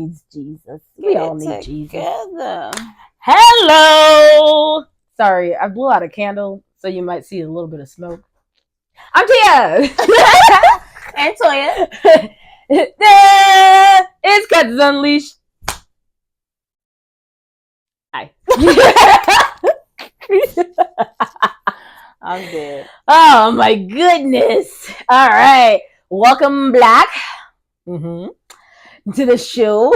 needs Jesus. We all need Jesus. Together. Hello. Sorry, I blew out a candle, so you might see a little bit of smoke. I'm Tia. And Toya. It's Cats Unleashed. Hi. I'm dead. Oh my goodness. All right. Welcome back to the show.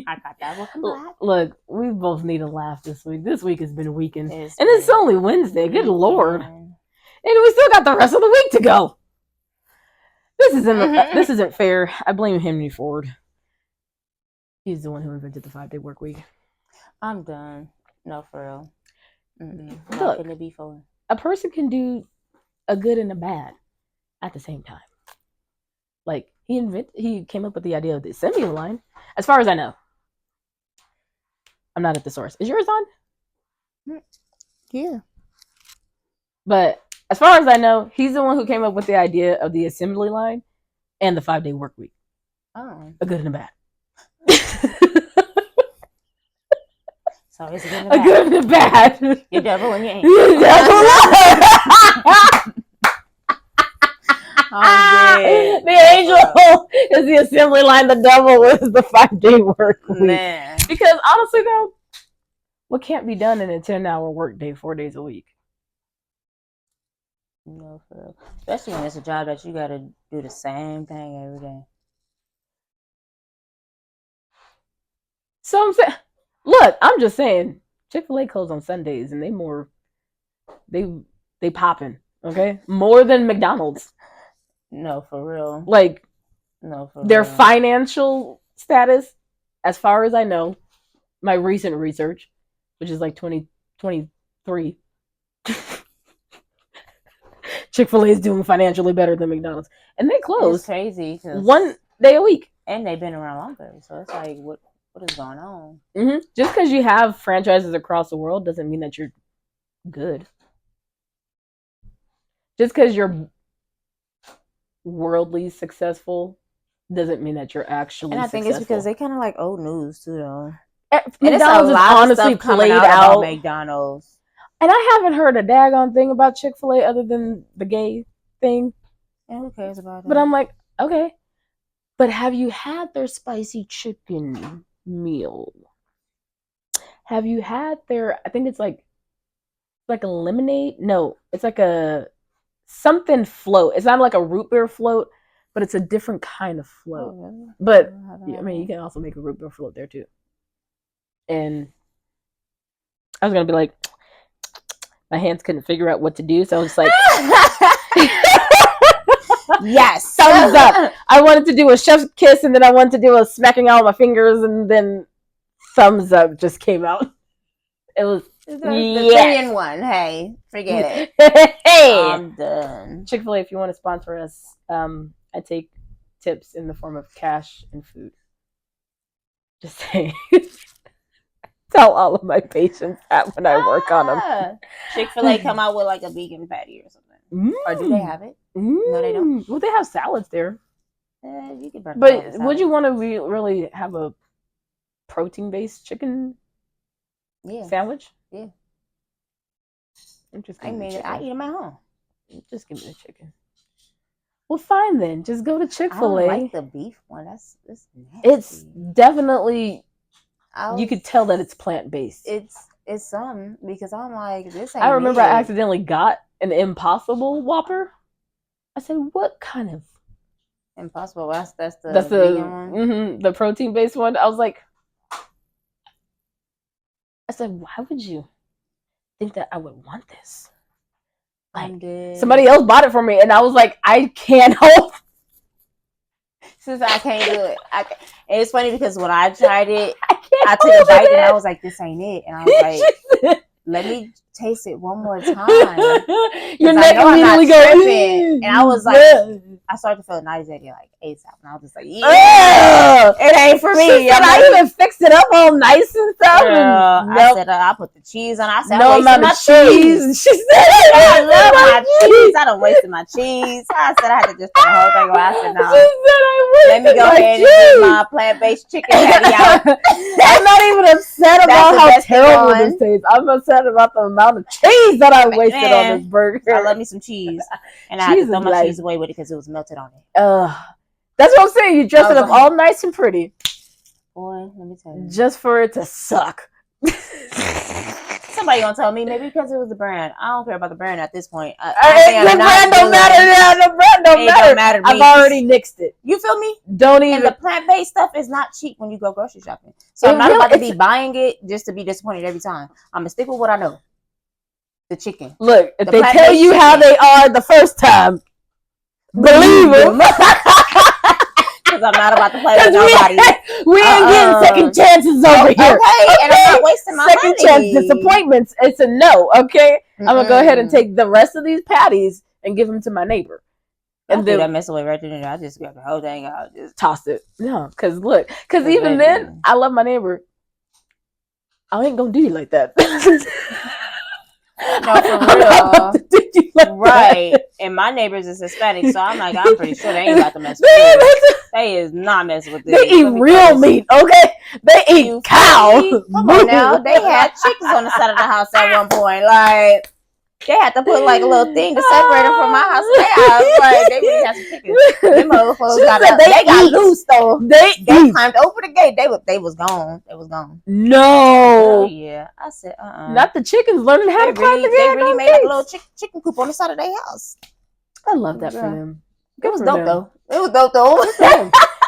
I got that. Welcome back. Look, we both need a laugh this week. This week has been a weekend. And it's only Wednesday. Good Lord. And we still got the rest of the week to go. This isn't fair. I blame Henry Ford. He's the one who invented the 5-day work week. I'm done. No, for real. Look, can it be for? A person can do a good and a bad at the same time. Like, he came up with the idea of the assembly line, as far as I know. I'm not at the source. Is yours on? Yeah. But as far as I know, he's the one who came up with the idea of the assembly line and the 5-day work week. Oh. A good and a bad. So it's a good and a good and a bad. You're devil and you ain't. You're devil. The angel is the assembly line. The devil is the 5-day work week. Man. Because honestly, though, what can't be done in a 10-hour work day 4 days a week? No, for real. Especially when it's a job that you got to do the same thing every day. So I'm saying, look, I'm just saying, Chick-fil-A closed on Sundays, and they popping, okay? More than McDonald's. No, for real. Like, no, for their real. financial status, as far as I know, my recent research, which is like 2023, Chick-fil-A is doing financially better than McDonald's. And they close. It's crazy. 1 day a week. And they've been around longer. So it's like, what is going on? Just because you have franchises across the world doesn't mean that you're good. Just because you're worldly successful doesn't mean that you're actually And I think successful. it's because they kind of like old news too, though. McDonald's is honestly played out. McDonald's. And I haven't heard a daggone thing about Chick-fil-A other than the gay thing. And who cares about that? But I'm like, okay. But have you had their spicy chicken meal? Have you had their, I think it's like a lemonade? No, it's like a something float. It's not like a root beer float, but it's a different kind of float. Oh, really? But I mean, you can also make a root beer float there too. And I was gonna be like, my hands couldn't figure out what to do, so I was like, yes, thumbs up. I wanted to do a chef's kiss, and then I wanted to do a smacking out my fingers, and then thumbs up just came out. It was the 3-in-1. Hey, forget it. Hey, I'm done. Chick-fil-A, if you want to sponsor us, I take tips in the form of cash and food. Just saying. Tell all of my patients that when I work on them. Chick-fil-A come out with like a vegan patty or something. Or do they have it? No, they don't. Well, they have salads there. You can burn. But would you want to really have a protein-based chicken sandwich? Yeah. Interesting. I mean, I eat them at home. Just give me the chicken. Well, fine then. Just go to Chick-fil-A. I don't like the beef one. That's nasty. It's definitely. You could tell that it's plant-based. It's some because I'm like this. Ain't I remember me. I accidentally got an Impossible Whopper. I said, "What kind of Impossible?" That's the vegan one? The protein-based one. I was like, I said, why would you think that I would want this? Like, somebody else bought it for me, and I was like, I can't help. Since I can't do it, and it's funny because when I tried it, I took hold a bite it. and I was like, "This ain't it," and I was like, "Let me taste it one more time." Your neck immediately goes, and I was like, I started to feel nauseated like ASAP, and I was just like, "Yeah, it ain't for me. She said I even fixed it up all nice and stuff. Girl, And I said I put the cheese on. I said no I wasted amount my of cheese. cheese. She said I love my cheese. I done wasted my cheese. I said I had to just throw the whole thing away. I said no. She said I Let me go ahead and get my plant-based chicken patty out. I'm not even upset about how terrible this tastes. I'm upset about the amount of cheese that I wasted on this burger. I love me some cheese, and I had to throw my cheese away with it because it was melted on it. That's what I'm saying. You dress it up all nice and pretty. Boy, let me tell you. Just for it to suck. Somebody gonna tell me maybe because it was the brand. I don't care about the brand at this point. The brand don't matter. Yeah, the brand don't matter. I've already nixed it. You feel me? Don't even. And the plant-based stuff is not cheap when you go grocery shopping. So I'm not about to be buying it just to be disappointed every time. I'm gonna stick with what I know. The chicken. Look, if they tell you how they are the first time, believe them. Because I'm not about to play with nobody. We ain't getting second chances over here. Okay, and I'm not wasting my second chance disappointments. It's a no. Okay, I'm gonna go ahead and take the rest of these patties and give them to my neighbor. And then that mess away right there. I just got the whole thing out. Just toss it. No, because even then, I love my neighbor. I ain't gonna do you like that. No, for real. Right. And my neighbors is Hispanic, so I'm pretty sure they ain't about to mess with this. They is not messing with this. They eat real meat, okay? They eat cow. Come on now. They had chickens on the side of the house at one point. Like, they had to put like a little thing to separate them from my house to their house. Like, they really had some chickens. Them motherfuckers got loose though. They climbed over the gate. They was gone. They was gone. No. Oh yeah. I said, Not the chickens learning how to climb the gate. They really made like a little chicken coop on the side of their house. I love that for them. It was dope though. It was dope though.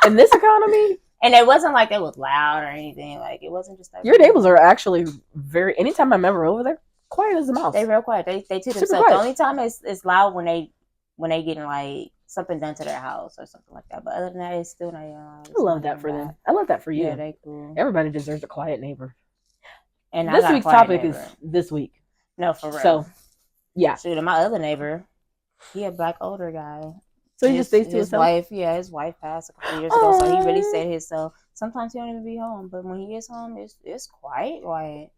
In this economy. And it wasn't like it was loud or anything. Like, it wasn't just that. Your neighbors are actually very. Anytime I'm ever over there, quiet as a mouse. They real quiet. They to themselves. The only time it's loud when they getting like something done to their house or something like that. But other than that, it's still not. I love that for them. I love that for you. Yeah, they cool. Everybody deserves a quiet neighbor. And this week's topic is this week. No, for real. So, yeah. Shoot, my other neighbor, he a black older guy. So he just stays to himself. His wife passed a couple years ago, so he really said himself. Sometimes he don't even be home, but when he is home, it's quiet. Like,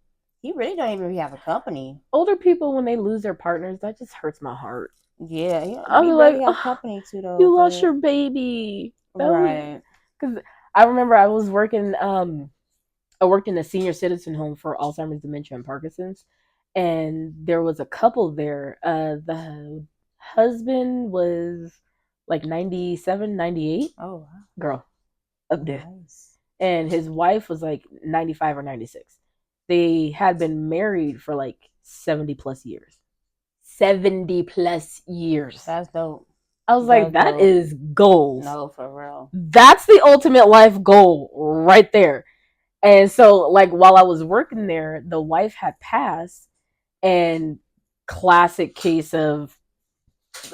he really don't even have a company. Older people, when they lose their partners, that just hurts my heart. Yeah, he like, have company too, though. You lost your baby, right? Because I remember I was working. I worked in a senior citizen home for Alzheimer's, dementia, and Parkinson's, and there was a couple there. The husband was like 97, 98. Oh, wow. Girl, up there. Nice. And his wife was like 95 or 96. They had been married for like 70 plus years. 70 plus years. That's dope. I was like, that is goals. No, for real. That's the ultimate life goal right there. And so, like, while I was working there, the wife had passed, and classic case of,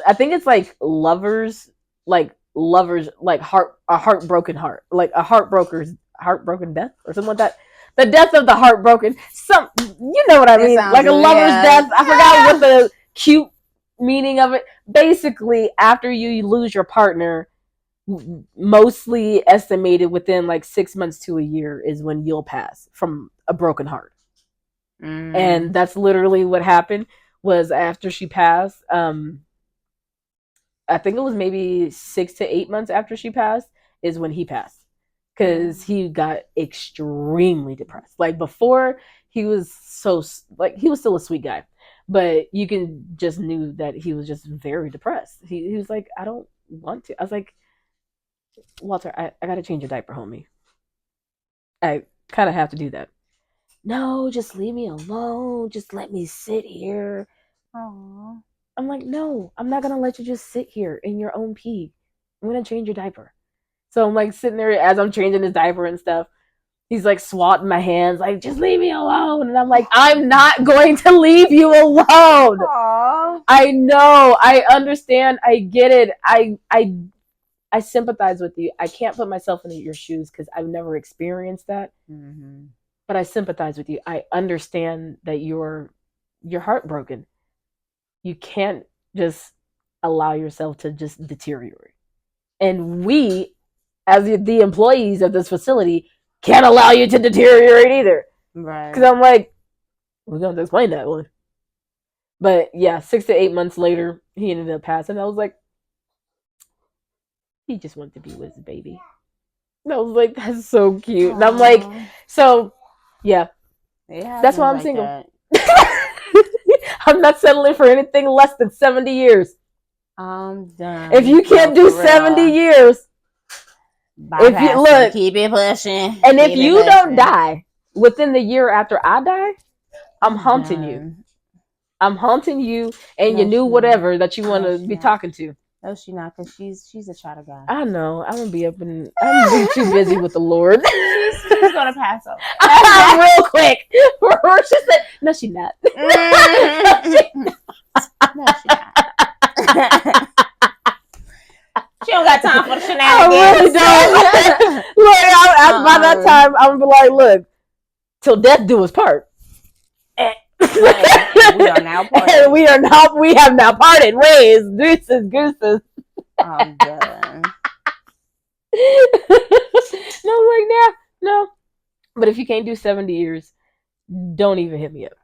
I think it's like lovers, like a heartbroken heart, like a heartbroken death or something like that. The death of the heartbroken, you know what I mean? Like a lover's death. I forgot what the cute meaning of it. Basically, after you lose your partner, mostly estimated within like 6 months to a year is when you'll pass from a broken heart. And that's literally what happened. Was after she passed, I think it was maybe 6 to 8 months after she passed is when he passed, because he got extremely depressed. Like, before, he was he was still a sweet guy, but you can just knew that he was just very depressed. He was like, I don't want to. I was like, Walter, I got to change your diaper, homie. I kind of have to do that. No, just leave me alone. Just let me sit here. Aww. I'm like, no, I'm not going to let you just sit here in your own pee. I'm going to change your diaper. So I'm like sitting there as I'm changing his diaper and stuff. He's like swatting my hands, like, just leave me alone. And I'm like, I'm not going to leave you alone. Aww. I know. I understand. I get it. I sympathize with you. I can't put myself in your shoes because I've never experienced that. Mm-hmm. But I sympathize with you. I understand that you're heartbroken. You can't just allow yourself to just deteriorate. And we, as the employees of this facility can't allow you to deteriorate either. Right. Because I'm like, we're going to explain that one. But yeah, 6 to 8 months later, he ended up passing. I was like, he just wanted to be with his baby. And I was like, that's so cute. And I'm like, so yeah, that's why I'm like single. I'm not settling for anything less than 70 years. I'm done. If you can't do 70 years, if you look, keep it pushing. And if you don't die within the year after I die, I'm haunting you. I'm haunting you and your new whatever that you want to be talking to. No, she not, because she's a child of God. I know. I'm gonna be up and I'm gonna be too busy with the Lord. she's gonna pass over. Real quick. She said, "No, she's not." No, she's not. She don't got time for the shenanigans. I really don't. Look, by that time, I'm gonna be like, "Look, till death do us part." We are now parted. We have now parted ways. Deuces, gooses. I'm done. No, I'm like, no. But if you can't do 70 years, don't even hit me up.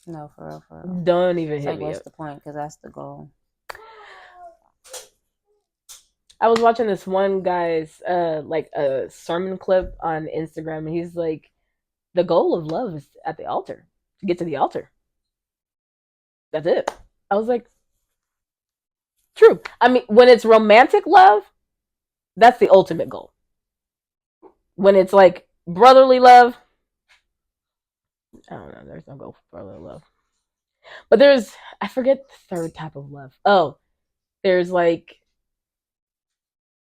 No, for real. Don't even hit me up. What's the point? Because that's the goal. I was watching this one guy's like a sermon clip on Instagram, and he's like, the goal of love is at the altar. To get to the altar. That's it. I was like, true. I mean, when it's romantic love, that's the ultimate goal. When it's like brotherly love, I don't know. There's no goal for brotherly love. But I forget the third type of love. Oh, there's like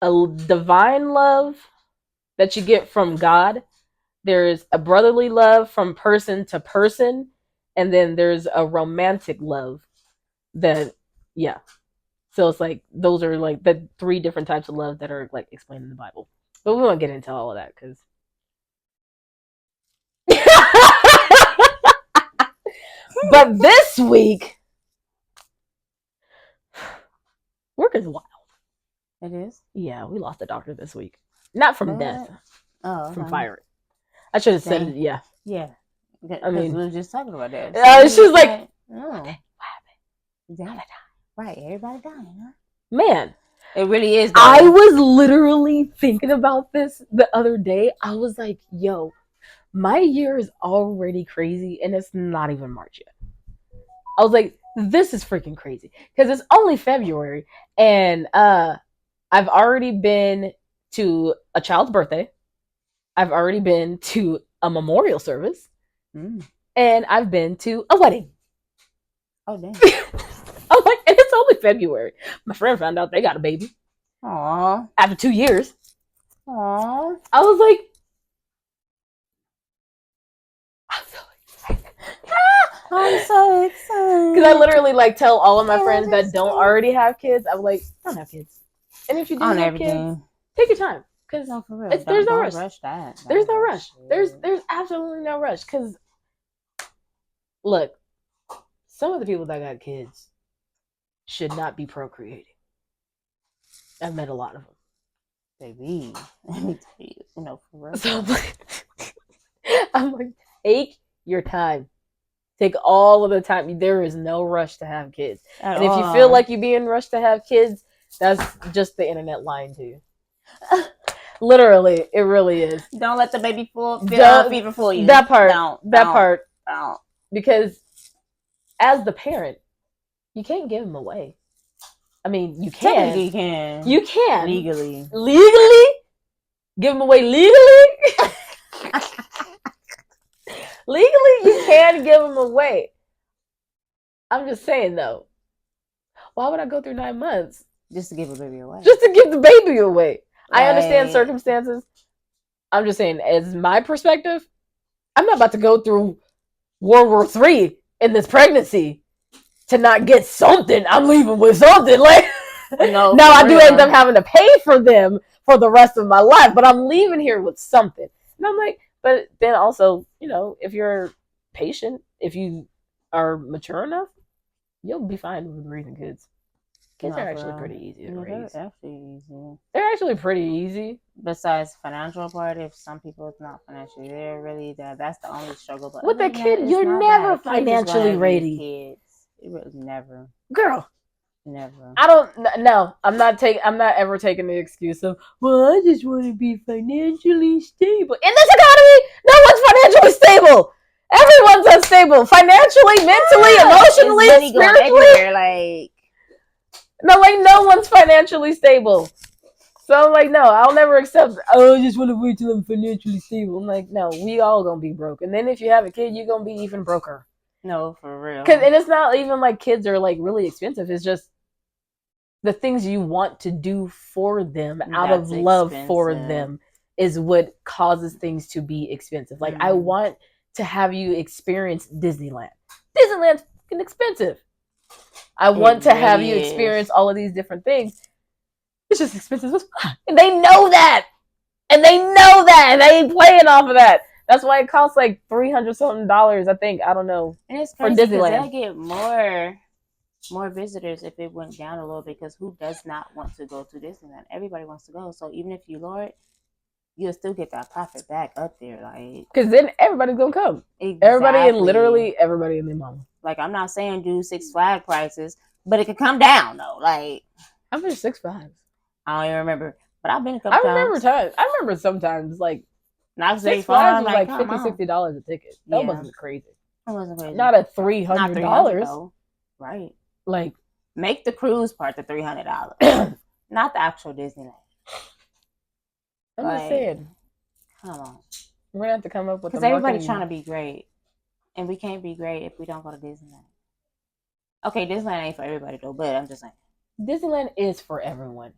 a divine love that you get from God. There's a brotherly love from person to person. And then there's a romantic love that, yeah. So it's like, those are like the 3 different types of love that are like explained in the Bible. But we won't get into all of that because. But this week, work is wild. It is? Yeah, we lost a doctor this week. Not from death. Oh, from fire. I should have said it, yeah. Yeah. I mean, we were just talking about that. She was like, oh, what happened? Right, everybody dying, huh? Man, it really is. I was literally thinking about this the other day. I was like, yo, my year is already crazy and it's not even March yet. I was like, this is freaking crazy because it's only February and I've already been to a child's birthday. I've already been to a memorial service. And I've been to a wedding. Oh, damn. I'm like, and it's only February. My friend found out they got a baby. Aww. After 2 years. Aww. I was like, I'm so excited. I'm so excited. Because I literally like tell all of my friends that don't already have kids, I'm like, don't have kids. And if you do have kids, take your time. Because there's no rush. There's no rush. There's absolutely no rush. Because look, some of the people that got kids should not be procreating. I've met a lot of them. Baby, let me tell you, for real. So I'm like, take your time. Take all of the time. There is no rush to have kids. And if you feel like you're being rushed to have kids, that's just the internet lying to you. Literally, it really is. Don't let the baby fever fool you. That part. Don't. Because as the parent, you can't give them away. I mean, you can. Technically, you can. You can. Legally. Give them away legally? Legally, you can give them away. I'm just saying, though. Why would I go through 9 months? Just to give the baby away. Just to give the baby away. Right. I understand circumstances. I'm just saying, as my perspective, I'm not about to go through World War III in this pregnancy to not get something. I'm leaving with something. Like, no, now I do end up having to pay for them for the rest of my life, but I'm leaving here with something. And I'm like, but then also, if you're patient, if you are mature enough, you'll be fine with raising kids. Kids No, are for actually real. pretty easy to Yeah, raise. they're actually easy. They're actually pretty easy. Besides financial part, if some people it's not financially, they're really that's the only struggle. But With other a than that, kid, it's you're not never bad. Kids is financially gonna be ready. kids. It really never. Girl, Never. I don't. No, I'm not ever taking the excuse of, well, I just want to be financially stable. In this economy, no one's financially stable. Everyone's unstable, financially, mentally, emotionally, It's money going spiritually. everywhere, like No one's financially stable. So I'm like, no, I'll never accept. Oh, I just want to wait till I'm financially stable. I'm like, no, we all gonna be broke, and then if you have a kid, you're gonna be even broker. no, for real. And it's not even like kids are like really expensive. It's just the things you want to do for them out of love for them is what causes things to be expensive. Like I want to have you experience Disneyland. Disneyland's fucking expensive. I want to have you experience all of these different things. It's just expensive as fuck. And they know that. And they ain't playing off of that. That's why it costs like $300 something, I think. I don't know. And it's for crazy Disneyland. They'll get more visitors if it went down a little bit, because who does not want to go to Disneyland? Everybody wants to go. So even if you lower it, you'll still get that profit back up there. Like, because then everybody's gonna come. Exactly. Everybody and their mama. Like, I'm not saying do Six Flags prices, but it could come down though. Like, I've been to Six Flags. I don't even remember, but I've been a couple times. I remember sometimes like not Six Flags was like $50-$60 a ticket. That Yeah. wasn't crazy. It wasn't crazy. Not at $300. Right. Like, make the cruise part the $300, not the actual Disneyland. I'm just saying. Come on. We're gonna have to come up with because everybody's trying to be great, and we can't be great if we don't go to Disneyland. Okay, Disneyland ain't for everybody though, but I'm just saying. Disneyland is for everyone.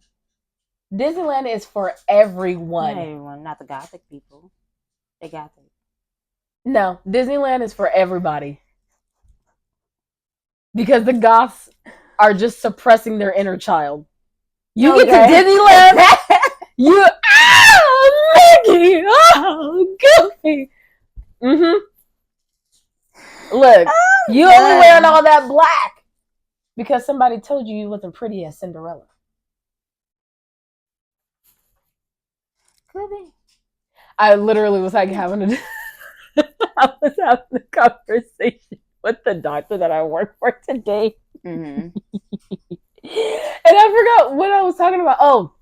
Disneyland is for everyone. Not everyone, not the gothic people. They gothic. No, Disneyland is for everybody. Because the goths are just suppressing their inner child. You get to Disneyland, you Mickey, Goofy. Look, you only wearing all that black because somebody told you wasn't pretty as Cinderella. Could be. I literally was like having a conversation with the doctor that I work for today. And I forgot what I was talking about. Oh,